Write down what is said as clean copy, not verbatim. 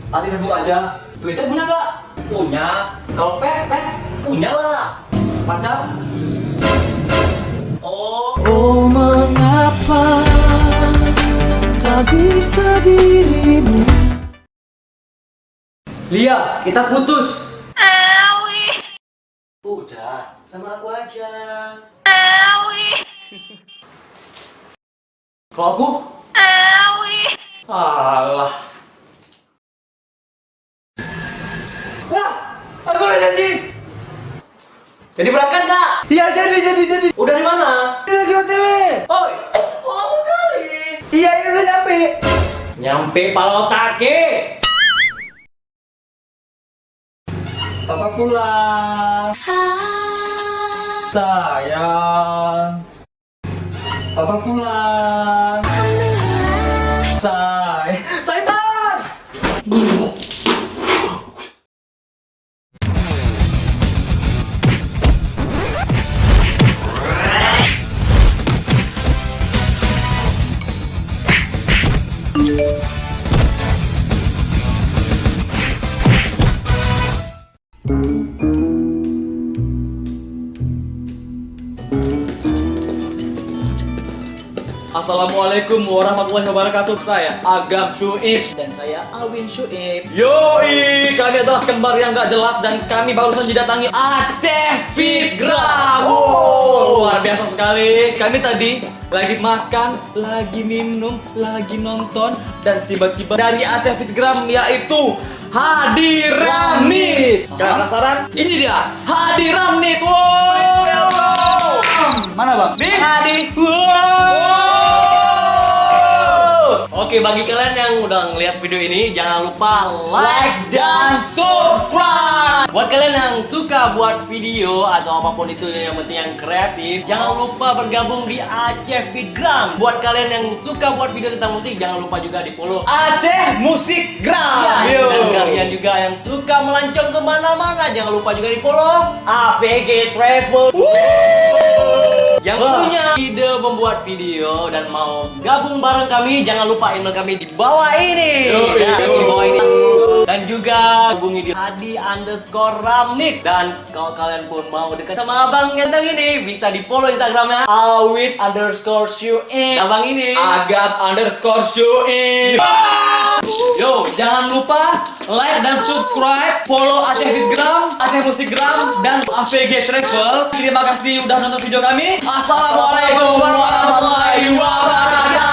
Tadi Facebook aja. Twitter punya nggak? Punya. Kalau pet punya lah. Pacar? Oh mengapa tak bisa dirimu. Lia, kita putus. Udah, sama aku aja. Kalau aku? Alah. Wah, aku udah janji. Jadi berangkat nggak? Iya, jadi. Udah di mana? Di OTW. Oh, lama kali. Iya, ini udah nyampe. Nyampe Palotake. Papa pulang. Sayang. Papa pulang. Sayang. Assalamualaikum warahmatullahi wabarakatuh. Saya Agam Syuib Dan saya Alwin Syuib. Yoi, kami adalah kembar yang gak jelas dan kami barusan didatangi Aceh Fitgram. Luar biasa sekali. Kami tadi lagi makan, lagi minum, lagi nonton, dan tiba-tiba dari Aceh Fitgram yaitu Hadiramnit. Kalian penasaran? Ini dia Hadiramnit. Wow. Mana bang? Nih, Hadi. Wow. Oke, bagi kalian yang udah ngeliat video ini, jangan lupa like dan subscribe. Buat kalian yang suka buat video atau apapun itu yang penting yang kreatif, jangan lupa bergabung di Aceh Fitgram. Buat kalian yang suka buat video tentang musik, jangan lupa juga di follow Aceh Musikgram. Dan kalian juga yang suka melancong kemana-mana, jangan lupa juga di follow AVG Travel. Yang punya ide membuat video dan mau gabung bareng kami, jangan lupa email kami di bawah ini. Di bawah ini. Dan juga hubungi di Hadi_Ramnit. Dan kalau kalian pun mau dekat sama abang ganteng ini, bisa di follow Instagramnya Awit_Syuib. Abang ini Agam_Syuib. Yo, jangan lupa like dan subscribe, follow Aceh Fitgram, Aceh Musikgram, dan AVG Travel. Terima kasih udah nonton video kami. Assalamualaikum warahmatullahi wabarakatuh.